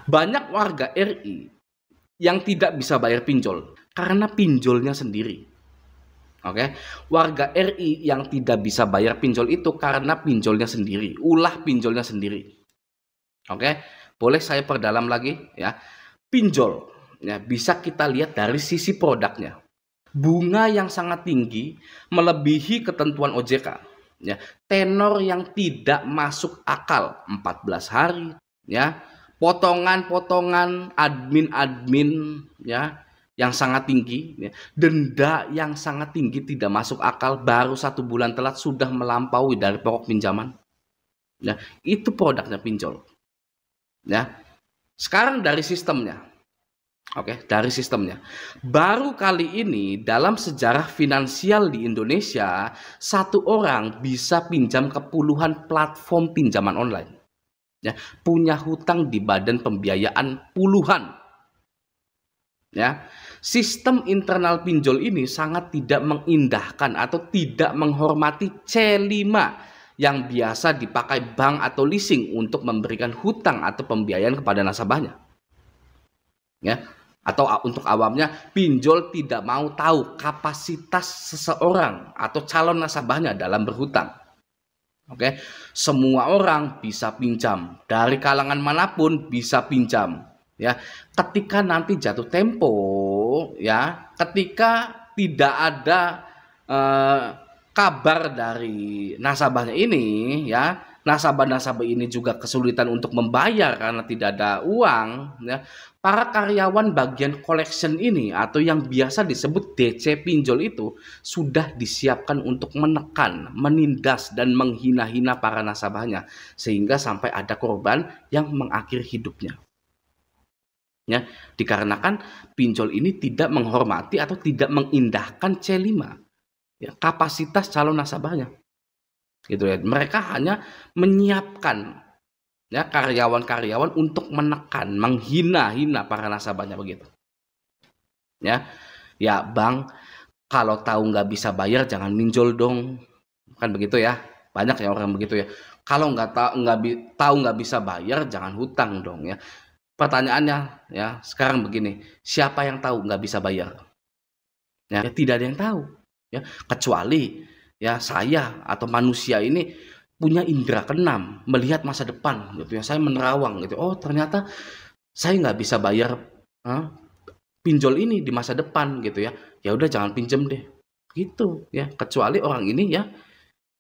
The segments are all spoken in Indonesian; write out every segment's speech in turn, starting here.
Banyak warga RI yang tidak bisa bayar pinjol karena pinjolnya sendiri. Oke, warga RI yang tidak bisa bayar pinjol itu karena pinjolnya sendiri, ulah pinjolnya sendiri. Oke, boleh saya perdalam lagi ya. Pinjol ya bisa kita lihat dari sisi produknya. Bunga yang sangat tinggi melebihi ketentuan OJK. Ya, tenor yang tidak masuk akal 14 hari ya. Potongan-potongan admin ya yang sangat tinggi ya. Denda yang sangat tinggi tidak masuk akal, baru 1 bulan telat sudah melampaui dari pokok pinjaman. Ya, itu produknya pinjol. Ya. Sekarang dari sistemnya. Oke, dari sistemnya. Baru kali ini dalam sejarah finansial di Indonesia, satu orang bisa pinjam ke puluhan platform pinjaman online. Ya, punya hutang di badan pembiayaan puluhan. Ya, sistem internal pinjol ini sangat tidak mengindahkan atau tidak menghormati C5 yang biasa dipakai bank atau leasing untuk memberikan hutang atau pembiayaan kepada nasabahnya. Ya, atau untuk awamnya, pinjol tidak mau tahu kapasitas seseorang atau calon nasabahnya dalam berhutang. Oke, semua orang bisa pinjam, dari kalangan manapun bisa pinjam. Ya, ketika nanti jatuh tempo, ya, ketika tidak ada kabar dari nasabahnya ini, ya, nasabah-nasabah ini juga kesulitan untuk membayar karena tidak ada uang, ya, para karyawan bagian collection ini atau yang biasa disebut DC pinjol itu sudah disiapkan untuk menekan, menindas, dan menghina-hina para nasabahnya sehingga sampai ada korban yang mengakhiri hidupnya. Ya, dikarenakan pinjol ini tidak menghormati atau tidak mengindahkan C5, ya, kapasitas calon nasabahnya. Gitu ya. Mereka hanya menyiapkan ya karyawan-karyawan untuk menekan, menghina-hina para nasabahnya begitu. Ya, ya bang, kalau tahu nggak bisa bayar jangan minjol dong, kan begitu ya. Banyak ya orang begitu ya. Kalau tahu nggak bisa bayar jangan hutang dong ya. Pertanyaannya ya sekarang begini, siapa yang tahu nggak bisa bayar? Ya, tidak ada yang tahu. Ya, kecuali ya saya atau manusia ini punya indera keenam, melihat masa depan gitu ya. Saya menerawang gitu. Oh, ternyata saya nggak bisa bayar pinjol ini di masa depan gitu ya. Ya udah jangan pinjem deh. Gitu ya. Kecuali orang ini ya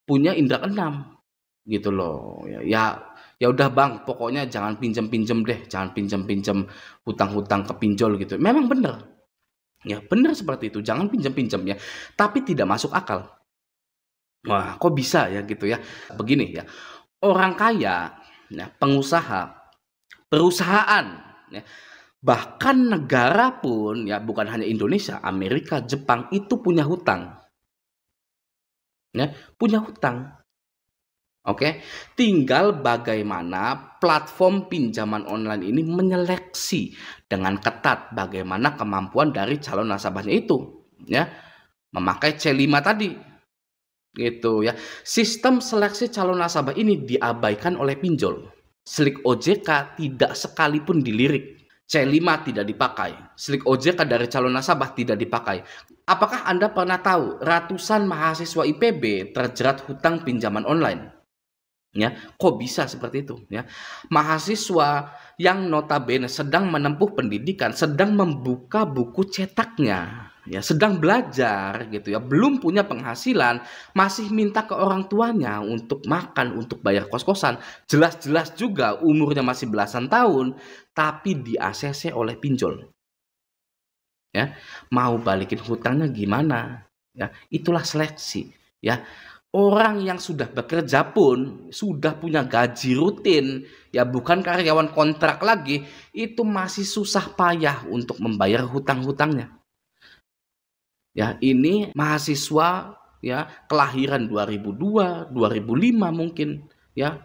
punya indera keenam gitu loh. Ya udah bang, pokoknya jangan pinjem-pinjem deh, jangan pinjem-pinjem hutang-hutang ke pinjol gitu. Memang benar. Ya, benar seperti itu. Jangan pinjem-pinjem ya. Tapi tidak masuk akal. Wah, kok bisa ya gitu ya? Begini ya, orang kaya, ya, pengusaha, perusahaan, ya, bahkan negara pun, ya bukan hanya Indonesia, Amerika, Jepang itu punya hutang, ya, punya hutang. Oke, tinggal bagaimana platform pinjaman online ini menyeleksi dengan ketat bagaimana kemampuan dari calon nasabahnya itu, ya, memakai C5 tadi. Gitu ya. Sistem seleksi calon nasabah ini diabaikan oleh pinjol. Slik OJK tidak sekalipun dilirik. C5 tidak dipakai. Slik OJK dari calon nasabah tidak dipakai. Apakah Anda pernah tahu ratusan mahasiswa IPB terjerat hutang pinjaman online? Ya, kok bisa seperti itu ya? Mahasiswa yang notabene sedang menempuh pendidikan, sedang membuka buku cetaknya, ya, sedang belajar gitu ya, belum punya penghasilan, masih minta ke orang tuanya untuk makan, untuk bayar kos-kosan. Jelas-jelas juga umurnya masih belasan tahun, tapi di-ACC oleh pinjol. Ya, mau balikin hutangnya gimana? Ya, itulah seleksi, ya. Orang yang sudah bekerja pun, sudah punya gaji rutin, ya bukan karyawan kontrak lagi, itu masih susah payah untuk membayar hutang-hutangnya. Ya, ini mahasiswa ya kelahiran 2002, 2005 mungkin, ya,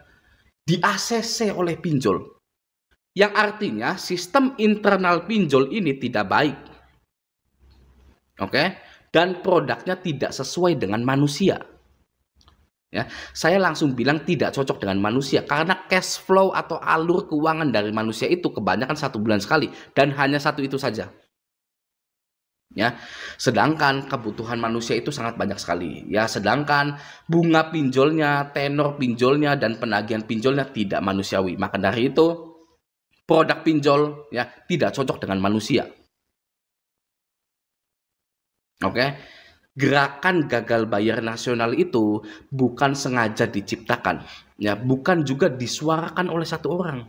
di-ACC oleh pinjol. Yang artinya sistem internal pinjol ini tidak baik. Oke? Dan produknya tidak sesuai dengan manusia. Ya, saya langsung bilang tidak cocok dengan manusia karena cash flow atau alur keuangan dari manusia itu kebanyakan 1 bulan sekali dan hanya satu itu saja. Ya, sedangkan kebutuhan manusia itu sangat banyak sekali. Ya, sedangkan bunga pinjolnya, tenor pinjolnya dan penagihan pinjolnya tidak manusiawi. Maka dari itu produk pinjol ya tidak cocok dengan manusia. Oke. Gerakan gagal bayar nasional itu bukan sengaja diciptakan, ya, bukan juga disuarakan oleh satu orang.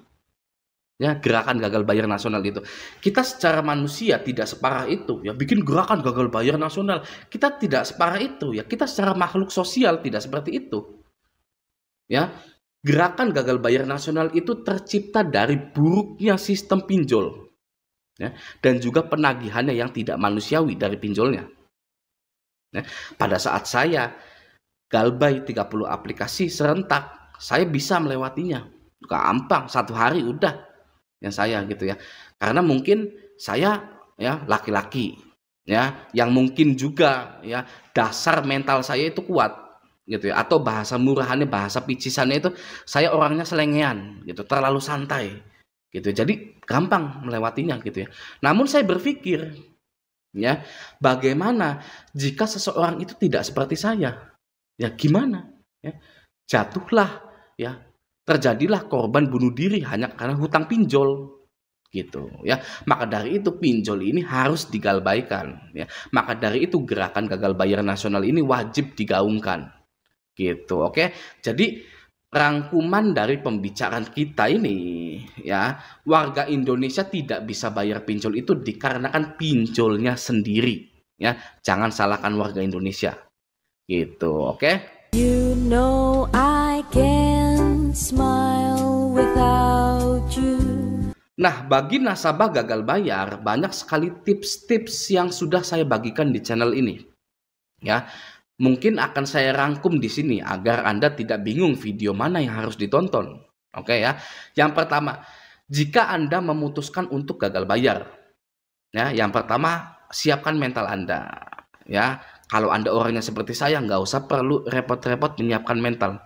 Ya, gerakan gagal bayar nasional itu. Kita secara manusia tidak separah itu, ya, bikin gerakan gagal bayar nasional. Kita tidak separah itu, ya. Kita secara makhluk sosial tidak seperti itu. Ya. Gerakan gagal bayar nasional itu tercipta dari buruknya sistem pinjol. Ya, dan juga penagihannya yang tidak manusiawi dari pinjolnya. Pada saat saya galbay 30 aplikasi serentak, saya bisa melewatinya. Gampang, 1 hari udah yang saya gitu ya. Karena mungkin saya ya laki-laki ya, yang mungkin juga ya dasar mental saya itu kuat gitu ya, atau bahasa murahannya, bahasa picisannya itu saya orangnya selengean gitu, terlalu santai gitu. Jadi gampang melewatinya gitu ya. Namun saya berpikir ya, bagaimana jika seseorang itu tidak seperti saya? Ya, gimana? Ya, jatuhlah, ya, terjadilah korban bunuh diri hanya karena hutang pinjol, gitu. Ya, maka dari itu pinjol ini harus digalbaikan. Ya, maka dari itu gerakan gagal bayar nasional ini wajib digaungkan, gitu. Oke, jadi rangkuman dari pembicaraan kita ini ya, warga Indonesia tidak bisa bayar pinjol itu dikarenakan pinjolnya sendiri ya, jangan salahkan warga Indonesia gitu. Oke. You know I can't smile without you. Nah, bagi nasabah gagal bayar banyak sekali tips-tips yang sudah saya bagikan di channel ini ya. Mungkin akan saya rangkum di sini agar Anda tidak bingung video mana yang harus ditonton. Oke ya. Yang pertama, jika Anda memutuskan untuk gagal bayar, ya, yang pertama siapkan mental Anda. Ya, kalau Anda orangnya seperti saya, nggak usah perlu repot-repot menyiapkan mental.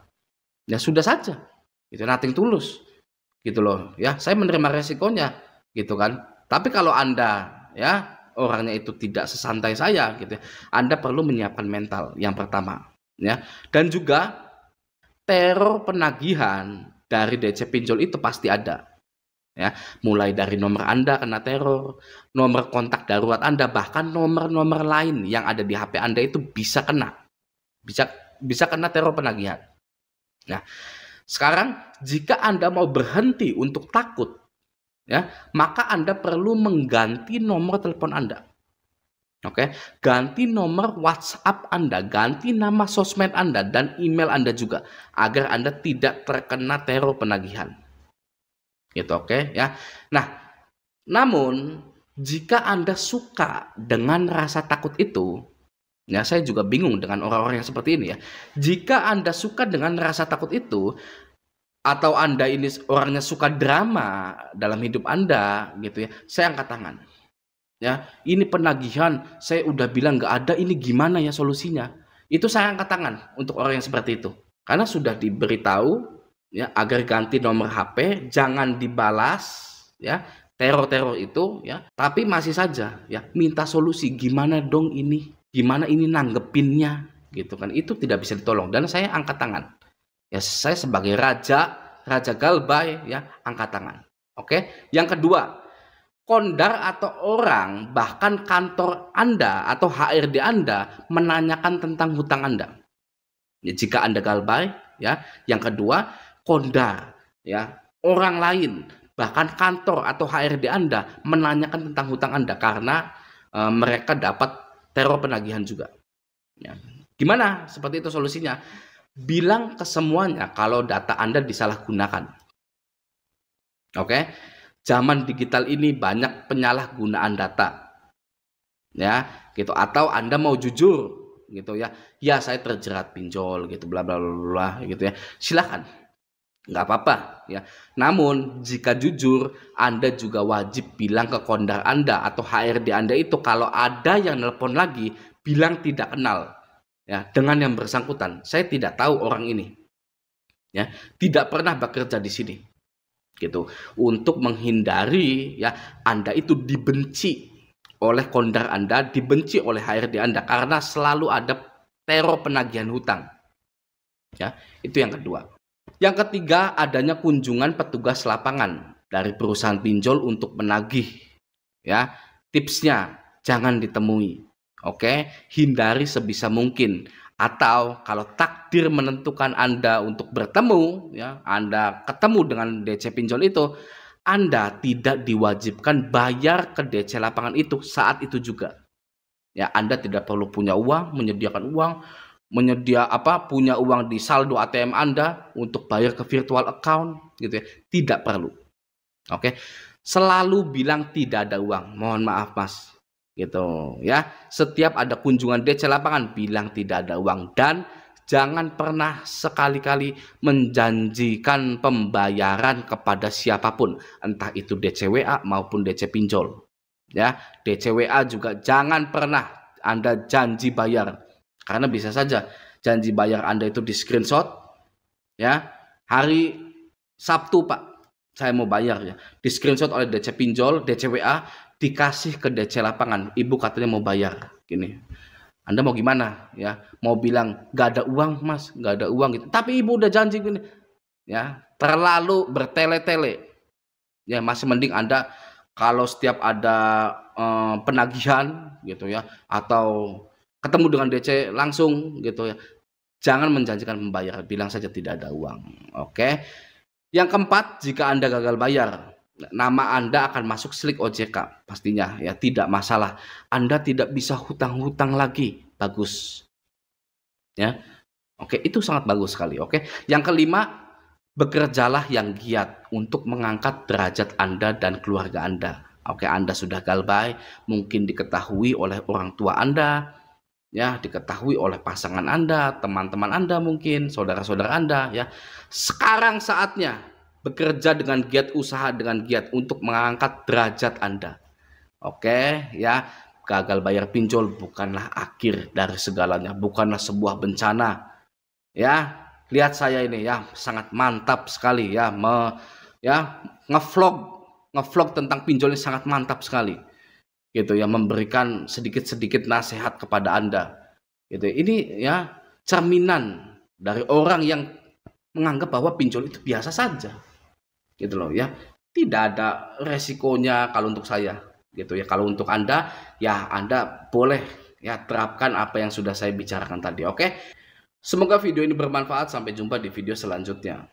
Ya sudah saja, itu nothing tulus, gitu loh. Ya, saya menerima resikonya, gitu kan. Tapi kalau Anda, ya, orangnya itu tidak sesantai saya gitu ya, Anda perlu menyiapkan mental yang pertama ya. Dan juga teror penagihan dari DC pinjol itu pasti ada ya, mulai dari nomor Anda kena teror, nomor kontak darurat Anda, bahkan nomor-nomor lain yang ada di HP Anda itu bisa kena teror penagihan. Nah, sekarang jika Anda mau berhenti untuk takut ya, maka Anda perlu mengganti nomor telepon Anda. Oke, ganti nomor WhatsApp Anda, ganti nama sosmed Anda dan email Anda juga agar Anda tidak terkena teror penagihan. Gitu, oke ya. Nah, namun jika Anda suka dengan rasa takut itu, ya saya juga bingung dengan orang-orang yang seperti ini ya. Jika Anda suka dengan rasa takut itu, atau Anda ini orangnya suka drama dalam hidup Anda gitu ya, saya angkat tangan. Ya, ini penagihan, saya udah bilang nggak ada, ini gimana ya solusinya? Itu saya angkat tangan untuk orang yang seperti itu. Karena sudah diberitahu ya agar ganti nomor HP, jangan dibalas ya teror-teror itu ya, tapi masih saja ya minta solusi, gimana dong ini? Gimana ini nanggepinnya gitu kan? Itu tidak bisa ditolong dan saya angkat tangan. Ya, saya sebagai raja galbay ya angkat tangan. Oke. Yang kedua, kondar atau orang bahkan kantor Anda atau HRD Anda menanyakan tentang hutang Anda. Ya, jika Anda galbay ya. Yang kedua, kondar ya, orang lain bahkan kantor atau HRD Anda menanyakan tentang hutang Anda karena mereka dapat teror penagihan juga. Ya. Gimana? Seperti itu solusinya. Bilang ke semuanya kalau data Anda disalahgunakan. Oke, zaman digital ini banyak penyalahgunaan data. Ya, gitu. Atau Anda mau jujur gitu ya. Ya, saya terjerat pinjol gitu bla bla bla gitu ya. Silakan. Nggak apa-apa ya. Namun jika jujur, Anda juga wajib bilang ke kondar Anda atau HRD Anda itu kalau ada yang nelpon lagi, bilang tidak kenal. ya dengan yang bersangkutan. Saya tidak tahu orang ini, ya, tidak pernah bekerja di sini, gitu. Untuk menghindari ya Anda itu dibenci oleh kondar Anda, dibenci oleh HRD Anda karena selalu ada teror penagihan hutang. Ya, itu yang kedua. Yang ketiga, adanya kunjungan petugas lapangan dari perusahaan pinjol untuk menagih. Ya, tipsnya jangan ditemui. Oke, hindari sebisa mungkin. Atau kalau takdir menentukan Anda untuk bertemu, ya, Anda ketemu dengan DC pinjol itu, Anda tidak diwajibkan bayar ke DC lapangan itu saat itu juga. Ya, Anda tidak perlu punya uang, menyediakan uang, punya uang di saldo ATM Anda untuk bayar ke virtual account, gitu ya. Tidak perlu. Oke. Selalu bilang tidak ada uang. Mohon maaf, Mas. Gitu ya. Setiap ada kunjungan DC lapangan bilang tidak ada uang, dan jangan pernah sekali-kali menjanjikan pembayaran kepada siapapun, entah itu DC WA maupun DC pinjol. Ya, DC WA juga jangan pernah Anda janji bayar, karena bisa saja janji bayar Anda itu di screenshot, ya, hari Sabtu Pak saya mau bayar, ya, di screenshot oleh DC pinjol, DC WA, dikasih ke DC lapangan, ibu katanya mau bayar, gini. Anda mau gimana, ya? Mau bilang gak ada uang Mas, gak ada uang gitu, tapi ibu udah janji gini, ya, terlalu bertele-tele. Ya, masih mending Anda kalau setiap ada penagihan gitu ya, atau ketemu dengan DC langsung gitu ya, jangan menjanjikan membayar, bilang saja tidak ada uang. Oke. Yang keempat, jika Anda gagal bayar, nama Anda akan masuk slik OJK pastinya, ya, tidak masalah. Anda tidak bisa hutang-hutang lagi. Bagus. Ya. Oke, itu sangat bagus sekali. Oke. Yang kelima, bekerjalah yang giat untuk mengangkat derajat Anda dan keluarga Anda. Oke, Anda sudah galbay, mungkin diketahui oleh orang tua Anda, ya, diketahui oleh pasangan Anda, teman-teman Anda, mungkin saudara-saudara Anda, ya. Sekarang saatnya bekerja dengan giat, usaha dengan giat untuk mengangkat derajat Anda. Oke, ya. Gagal bayar pinjol bukanlah akhir dari segalanya, bukanlah sebuah bencana. Ya, lihat saya ini, ya, sangat mantap sekali, ya, ngevlog tentang pinjol ini sangat mantap sekali, gitu ya, memberikan sedikit-sedikit nasihat kepada Anda, gitu. Ini ya cerminan dari orang yang menganggap bahwa pinjol itu biasa saja, gitu loh, ya, tidak ada resikonya kalau untuk saya, gitu ya. Kalau untuk Anda, ya, Anda boleh, ya, terapkan apa yang sudah saya bicarakan tadi. Oke, semoga video ini bermanfaat. Sampai jumpa di video selanjutnya.